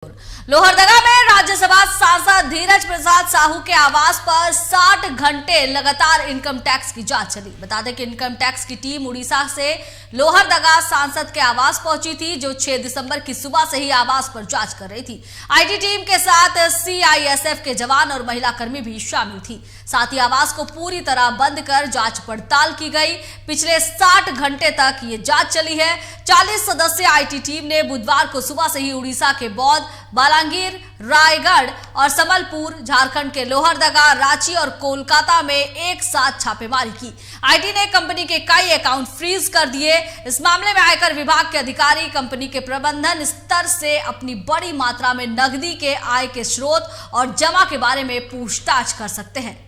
लोहरदगा में राज्यसभा सांसद धीरज प्रसाद साहू के आवास पर 60 घंटे लगातार इनकम टैक्स की जांच चली। बता दें कि इनकम टैक्स की टीम उड़ीसा से लोहरदगा सांसद के आवास पहुंची थी, जो 6 दिसंबर की सुबह से ही आवास पर जांच कर रही थी। आईटी टीम के साथ सीआईएसएफ के जवान और महिला कर्मी भी शामिल थी। साथ ही आवास को पूरी तरह बंद कर जांच पड़ताल की गई। पिछले 60 घंटे तक ये जांच चली है। 40 सदस्यीय आईटी टीम ने बुधवार को सुबह से ही उड़ीसा के बौद्ध, बालांगीर, रायगढ़ और संबलपुर, झारखंड के लोहरदगा, रांची और कोलकाता में एक साथ छापेमारी की। आईटी ने कंपनी के कई अकाउंट फ्रीज कर दिए। इस मामले में आयकर विभाग के अधिकारी कंपनी के प्रबंधन स्तर से अपनी बड़ी मात्रा में नकदी के आय के स्रोत और जमा के बारे में पूछताछ कर सकते हैं।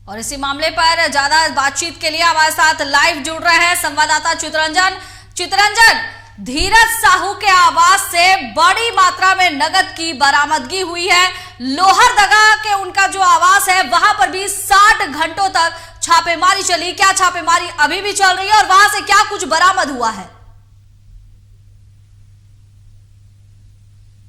और इसी मामले पर ज्यादा बातचीत के लिए हमारे साथ लाइव जुड़ रहे हैं संवाददाता चितरंजन। धीरज साहू के आवास से बड़ी मात्रा में नकद की बरामदगी हुई है। लोहरदगा के उनका जो आवास है वहां पर भी 60 घंटों तक छापेमारी चली। क्या छापेमारी अभी भी चल रही है और वहां से क्या कुछ बरामद हुआ है?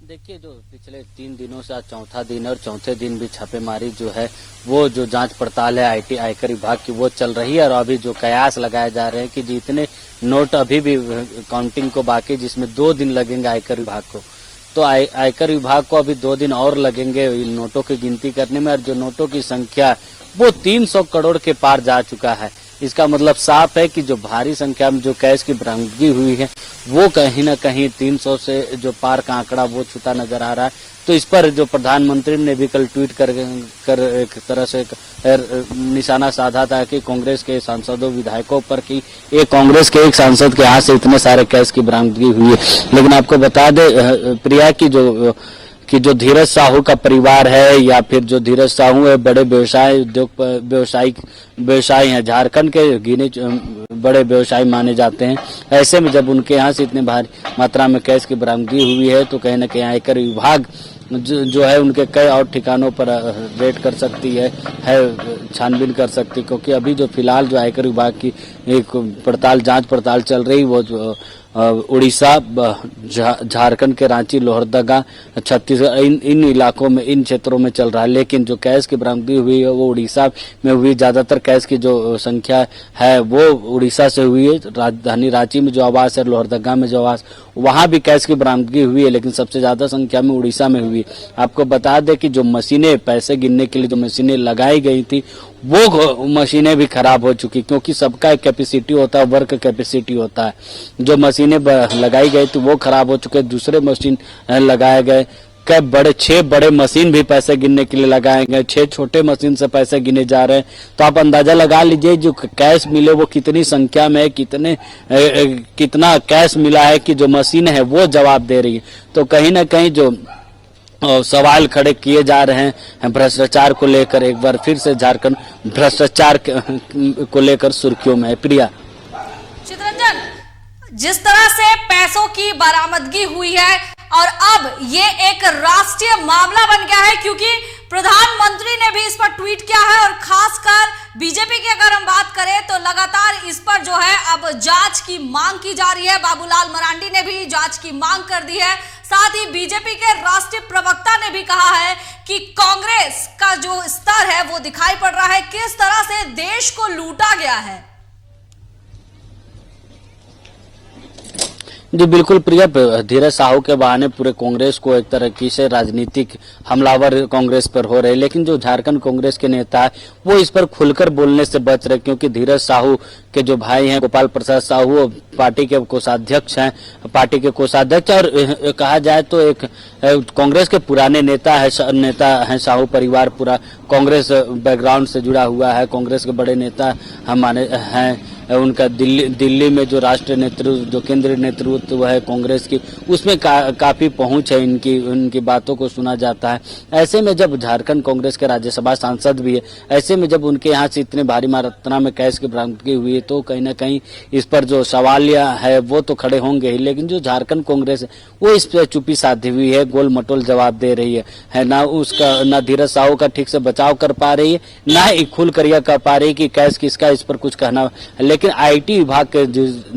देखिए, जो पिछले 3 दिनों से आज चौथा दिन और चौथे दिन भी छापेमारी जो है वो जो जांच पड़ताल है आईटी आयकर विभाग की वो चल रही है। और अभी जो कयास लगाए जा रहे हैं कि जितने नोट अभी भी काउंटिंग को बाकी, जिसमें 2 दिन लगेंगे आयकर विभाग को, तो आयकर विभाग को अभी 2 दिन और लगेंगे इन नोटों की गिनती करने में। और जो नोटों की संख्या वो 300 करोड़ के पार जा चुका है। इसका मतलब साफ है कि जो भारी संख्या में जो कैश की बरामदगी हुई है वो कहीं न कहीं 300 से जो पार का आंकड़ा वो छूता नजर आ रहा है। तो इस पर जो प्रधानमंत्री ने भी कल ट्वीट कर एक तरह से निशाना साधा था कि कांग्रेस के सांसदों विधायकों पर कि ये कांग्रेस के एक सांसद के हाथ से इतने सारे कैश की बरामदगी हुई है। लेकिन आपको बता दे प्रिया कि जो धीरज साहू का परिवार है या फिर जो धीरज साहू है बड़े व्यवसायी हैं, झारखंड के गिने बड़े व्यवसायी माने जाते हैं। ऐसे में जब उनके यहाँ से इतने भारी मात्रा में कैश की बरामदगी हुई है तो कहीं न कहीं आयकर विभाग जो है उनके कई और ठिकानों पर रेड कर सकती है छानबीन कर सकती, क्योंकि अभी जो फिलहाल जो आयकर विभाग की एक जांच पड़ताल चल रही वो जो उड़ीसा, झारखंड के रांची, लोहरदगा, छत्तीसगढ़ इन इलाकों में, इन क्षेत्रों में चल रहा है। लेकिन जो कैश की बरामदगी हुई है वो उड़ीसा में हुई। ज्यादातर कैश की जो संख्या है वो उड़ीसा से हुई है। राजधानी रांची में जो आवास है, लोहरदगा में जो आवास, वहां भी कैश की बरामदगी हुई है, लेकिन सबसे ज्यादा संख्या में उड़ीसा में हुई। आपको बता दें कि जो मशीनें, पैसे गिनने के लिए जो मशीनें लगाई गई थी वो मशीनें भी खराब हो चुकी, क्योंकि सबका एक कैपेसिटी होता है, वर्क कैपेसिटी होता है। जो मशीनें लगाई गई थी वो खराब हो चुके, दूसरे मशीन लगाए गए। 6 बड़े मशीन भी पैसे गिनने के लिए लगाए गए, 6 छोटे मशीन से पैसे गिने जा रहे हैं। तो आप अंदाजा लगा लीजिए जो कैश मिले वो कितनी संख्या में है, कितना कैश मिला है कि जो मशीन है वो जवाब दे रही है। तो कहीं ना कहीं जो सवाल खड़े किए जा रहे हैं भ्रष्टाचार को लेकर, एक बार फिर से झारखंड भ्रष्टाचार को लेकर सुर्खियों में है। प्रिया, चितरंजन, जिस तरह से पैसों की बरामदगी हुई है और अब ये एक राष्ट्रीय मामला बन गया है, क्योंकि प्रधानमंत्री ने भी इस पर ट्वीट किया है और खासकर बीजेपी की अगर हम बात करें तो लगातार इस पर जो है अब जांच की मांग की जा रही है। बाबूलाल मरांडी ने भी जांच की मांग कर दी है। साथ ही बीजेपी के राष्ट्रीय प्रवक्ता ने भी कहा है कि कांग्रेस का जो स्तर है वो दिखाई पड़ रहा है, किस तरह से देश को लूटा गया है। जी बिल्कुल प्रिया, धीरज साहू के बहाने पूरे कांग्रेस को एक तरह की से राजनीतिक हमलावर कांग्रेस पर हो रहे, लेकिन जो झारखंड कांग्रेस के नेता है वो इस पर खुलकर बोलने से बच रहे, क्योंकि धीरज साहू के जो भाई हैं गोपाल प्रसाद साहू पार्टी के कोषाध्यक्ष हैं, पार्टी के कोषाध्यक्ष और कहा जाए तो एक कांग्रेस के पुराने नेता हैं साहू परिवार पूरा कांग्रेस बैकग्राउंड से जुड़ा हुआ है, कांग्रेस के बड़े नेता हमारे हैं। उनका दिल्ली में जो राष्ट्रीय नेतृत्व, जो केंद्रीय नेतृत्व है कांग्रेस की, उसमें काफी पहुंच है उनकी बातों को सुना जाता है। ऐसे में जब झारखंड कांग्रेस के राज्यसभा सांसद भी है, ऐसे में जब उनके यहाँ से इतने भारी मात्रा में कैश की बरामदगी हुई है तो कहीं ना कहीं इस पर जो सवाल है वो तो खड़े होंगे ही, लेकिन जो झारखंड कांग्रेस है वो इस पर चुप्पी साधी हुई है, गोल मटोल जवाब दे रही है ना धीरज साहू का ठीक से बचाव कर पा रही है, ना ही खुल कर यह कर पा रही है कि कैश किसका, इस पर कुछ कहना। लेकिन आईटी विभाग के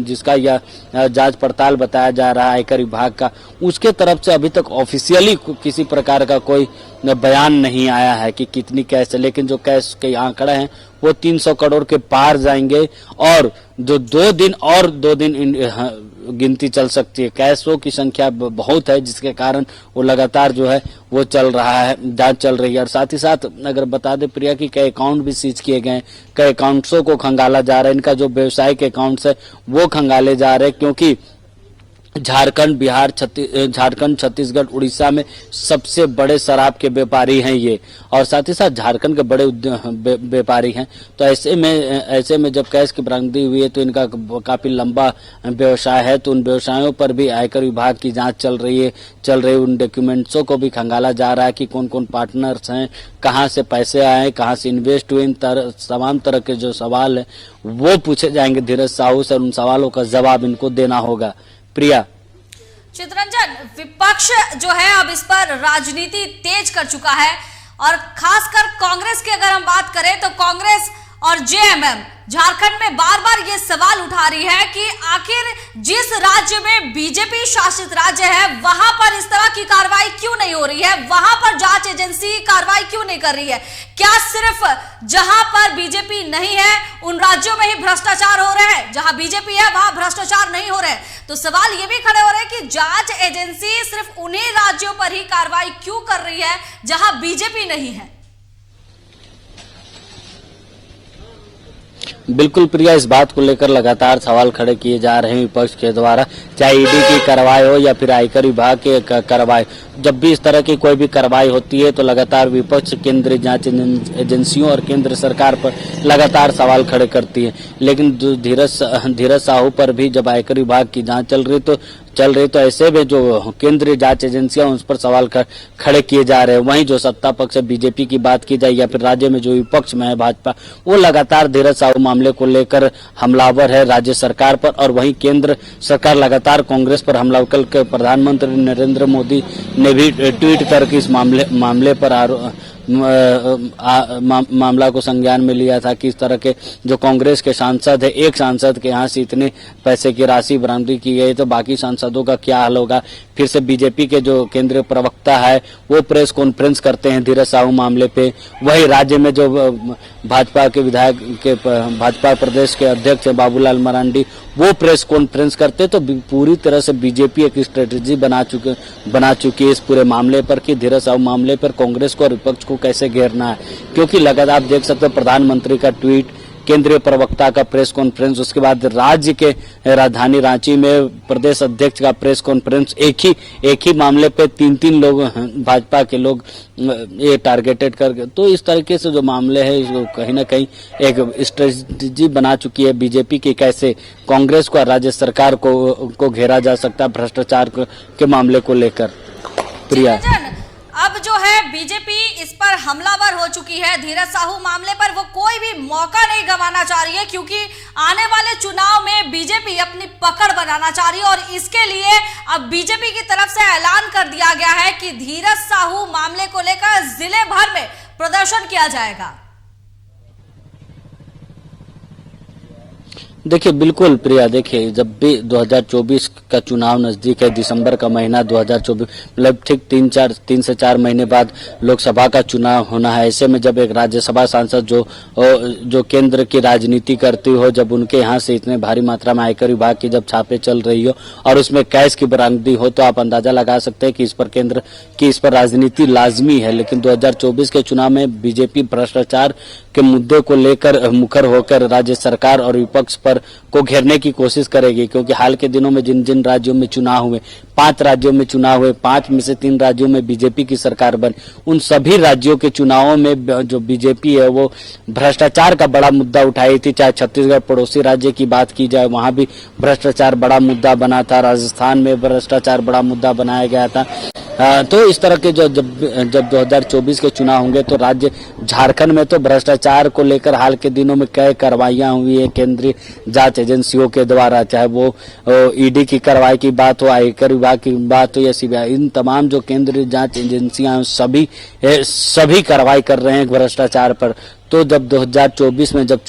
जिसका यह जांच पड़ताल बताया जा रहा है आयकर विभाग का, उसके तरफ से अभी तक ऑफिशियली किसी प्रकार का कोई बयान नहीं आया है कि कितनी कैश है, लेकिन जो कैश के आंकड़े हैं वो 300 करोड़ के पार जाएंगे और जो 2 दिन गिनती चल सकती है। कैशों की संख्या बहुत है जिसके कारण वो लगातार जो है वो चल रहा है, जांच चल रही है। और साथ ही साथ अगर बता दें प्रिया की कई अकाउंट भी सीज किए गए, कई अकाउंट्सों को खंगाला जा रहा है, इनका जो व्यवसायिक अकाउंट्स है वो खंगाले जा रहे हैं, क्योंकि झारखंड, बिहार, झारखंड, छत्तीसगढ़, उड़ीसा में सबसे बड़े शराब के व्यापारी हैं ये, और साथ ही साथ झारखंड के बड़े व्यापारी हैं। तो ऐसे में जब कैश की बरामदगी हुई है तो इनका काफी लंबा व्यवसाय है, तो उन व्यवसायों पर भी आयकर विभाग की जांच चल रही है। उन डॉक्यूमेंट्सों को भी खंगाला जा रहा है कि कौन कौन पार्टनर्स हैं, कहाँ से पैसे आए, कहाँ से इन्वेस्ट हुए, तमाम तरह के जो सवाल है वो पूछे जाएंगे धीरज साहू से, उन सवालों का जवाब इनको देना होगा। प्रिया, चित्रंजन, विपक्ष जो है अब इस पर राजनीति तेज कर चुका है और खासकर कांग्रेस की अगर हम बात करें तो कांग्रेस और जेएमएम झारखंड में बार बार ये सवाल उठा रही है कि आखिर जिस राज्य में बीजेपी शासित राज्य है वहां पर इस तरह की कार्रवाई क्यों नहीं हो रही है, वहां पर जांच एजेंसी कार्रवाई क्यों नहीं कर रही है। क्या सिर्फ जहां पर बीजेपी नहीं है उन राज्यों में ही भ्रष्टाचार हो रहे हैं, जहां बीजेपी है वहां भ्रष्टाचार नहीं हो रहे हैं? तो सवाल ये भी खड़े हो रहे हैं कि जांच एजेंसी सिर्फ उन्हीं राज्यों पर ही कार्रवाई क्यों कर रही है जहां बीजेपी नहीं है। बिल्कुल प्रिया, इस बात को लेकर लगातार सवाल खड़े किए जा रहे हैं विपक्ष के द्वारा, चाहे ईडी की कार्रवाई हो या फिर आयकर विभाग की कार्रवाई। जब भी इस तरह की कोई भी कार्रवाई होती है तो लगातार विपक्ष केंद्रीय जांच एजेंसियों और केंद्र सरकार पर लगातार सवाल खड़े करती है। लेकिन धीरज साहू पर भी जब आयकर विभाग की जांच चल रही तो ऐसे में जो केंद्रीय जांच एजेंसियां उस पर सवाल खड़े किए जा रहे हैं। वहीं जो सत्ता पक्ष है बीजेपी की बात की जाए या फिर राज्य में जो विपक्ष में है भाजपा, वो लगातार धीरज साहू मामले को लेकर हमलावर है राज्य सरकार पर, और वहीं केंद्र सरकार लगातार कांग्रेस पर हमला कर प्रधानमंत्री नरेंद्र मोदी ने भी ट्वीट करके इस मामले पर मामला को संज्ञान में लिया था कि इस तरह के जो कांग्रेस के सांसद है, एक सांसद के यहाँ से इतने पैसे की राशि बरामदगी की गई तो बाकी सांसदों का क्या हाल होगा। फिर से बीजेपी के जो केंद्रीय प्रवक्ता है वो प्रेस कॉन्फ्रेंस करते हैं धीरज साहू मामले पे। वही राज्य में जो भाजपा के विधायक के भाजपा प्रदेश के अध्यक्ष है बाबूलाल मरांडी, वो प्रेस कॉन्फ्रेंस करते तो पूरी तरह से बीजेपी एक स्ट्रेटेजी बना चुकी है इस पूरे मामले पर कि धीरज साहू मामले पर कांग्रेस को और विपक्ष को कैसे घेरना है। क्योंकि लगातार आप देख सकते हो प्रधानमंत्री का ट्वीट, केंद्रीय प्रवक्ता का प्रेस कॉन्फ्रेंस, उसके बाद राज्य के राजधानी रांची में प्रदेश अध्यक्ष का प्रेस कॉन्फ्रेंस, एक ही मामले पे 3 लोग भाजपा के लोग ये टारगेटेड करके। तो इस तरीके से जो मामले है इसको कहीं ना कहीं एक स्ट्रेटजी बना चुकी है बीजेपी की, कैसे कांग्रेस को और राज्य सरकार को घेरा जा सकता है भ्रष्टाचार के मामले को लेकर। प्रिया, अब जो है बीजेपी इस पर हमलावर हो चुकी है धीरज साहू मामले पर, वो कोई भी मौका नहीं गंवाना चाह रही है क्योंकि आने वाले चुनाव में बीजेपी अपनी पकड़ बनाना चाह रही है और इसके लिए अब बीजेपी की तरफ से ऐलान कर दिया गया है कि धीरज साहू मामले को लेकर जिले भर में प्रदर्शन किया जाएगा। देखिए बिल्कुल प्रिया, देखिए जब भी 2024 का चुनाव नजदीक है, दिसंबर का महीना 2024, मतलब ठीक 3 से 4 महीने बाद लोकसभा का चुनाव होना है। ऐसे में जब एक राज्यसभा सांसद जो केंद्र की राजनीति करती हो, जब उनके यहाँ से इतने भारी मात्रा में आयकर विभाग की जब छापे चल रही हो और उसमें कैश की बरामदगी हो, तो आप अंदाजा लगा सकते हैं कि इस पर केंद्र की इस पर राजनीति लाजमी है। लेकिन 2024 के चुनाव में बीजेपी भ्रष्टाचार के मुद्दे को लेकर मुखर होकर राज्य सरकार और विपक्ष पर को घेरने की कोशिश करेगी, क्योंकि हाल के दिनों में जिन जिन राज्यों में चुनाव हुए, 5 राज्यों में चुनाव हुए, 5 में से 3 राज्यों में बीजेपी की सरकार बनी, उन सभी राज्यों के चुनावों में जो बीजेपी है वो भ्रष्टाचार का बड़ा मुद्दा उठाई थी। चाहे छत्तीसगढ़ पड़ोसी राज्य की बात की जाए, वहां भी भ्रष्टाचार बड़ा मुद्दा बना था, राजस्थान में भ्रष्टाचार बड़ा मुद्दा बनाया गया था। तो इस तरह के जब 2024 के चुनाव होंगे तो राज्य झारखंड में तो भ्रष्टाचार को लेकर हाल के दिनों में कई कार्रवाइयां हुई है केंद्रीय जांच एजेंसियों के द्वारा, चाहे वो ईडी की कार्रवाई की बात हो, आयकर विभाग की बात हो या सीबीआई, इन तमाम जो केंद्रीय जांच एजेंसियां सभी कार्रवाई कर रहे हैं भ्रष्टाचार पर। तो जब 2024 में जब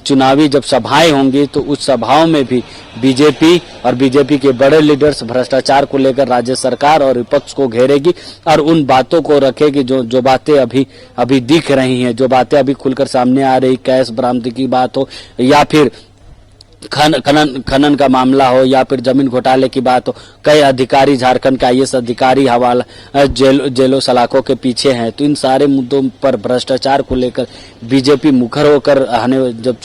चुनावी जब सभाएं होंगी तो उस सभाओं में भी बीजेपी और बीजेपी के बड़े लीडर्स भ्रष्टाचार को लेकर राज्य सरकार और विपक्ष को घेरेगी और उन बातों को रखेगी जो बातें अभी दिख रही हैं, जो बातें अभी खुलकर सामने आ रही, कैश बरामदगी की बात हो या फिर खनन का मामला हो या फिर जमीन घोटाले की बात हो। कई अधिकारी, झारखंड का IAS अधिकारी हवाला जेलों सलाखों के पीछे हैं। तो इन सारे मुद्दों पर भ्रष्टाचार को लेकर बीजेपी मुखर होकर जब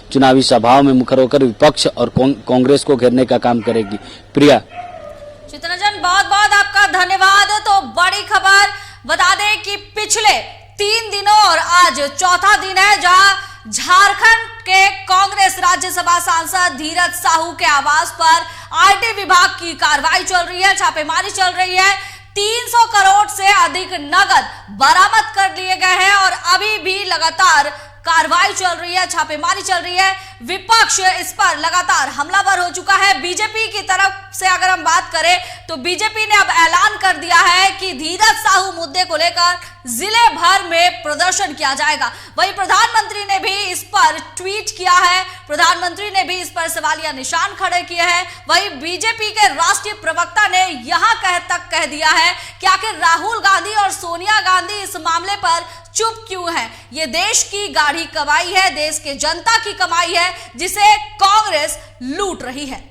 चुनावी सभाओं में मुखर होकर विपक्ष और कांग्रेस को घेरने का काम करेगी। प्रिया। चितरंजन, बहुत बहुत आपका धन्यवाद। तो बड़ी खबर बता दें कि पिछले 3 दिनों और आज चौथा दिन है जहां झारखंड के कांग्रेस राज्यसभा सांसद धीरज साहू के आवास पर IT विभाग की कार्रवाई चल रही है, छापेमारी चल रही है। 300 करोड़ से अधिक नगद बरामद कर लिए गए हैं और अभी भी लगातार कार्रवाई चल रही है, छापेमारी चल रही है। विपक्ष इस पर लगातार हमलावर हो चुका है। बीजेपी की तरफ से अगर हम बात करें तो बीजेपी ने अब ऐलान कर दिया है कि धीरज साहू मुद्दे को लेकर जिले भर में प्रदर्शन किया जाएगा। वहीं प्रधानमंत्री ने भी इस पर ट्वीट किया है, प्रधानमंत्री ने भी इस पर सवालिया निशान खड़े किए हैं। वहीं बीजेपी के राष्ट्रीय प्रवक्ता ने यहां तक कह दिया है कि आखिर राहुल गांधी और सोनिया गांधी इस मामले पर चुप क्यों है। ये देश की गाढ़ी कमाई है, देश के जनता की कमाई है जिसे कांग्रेस लूट रही है।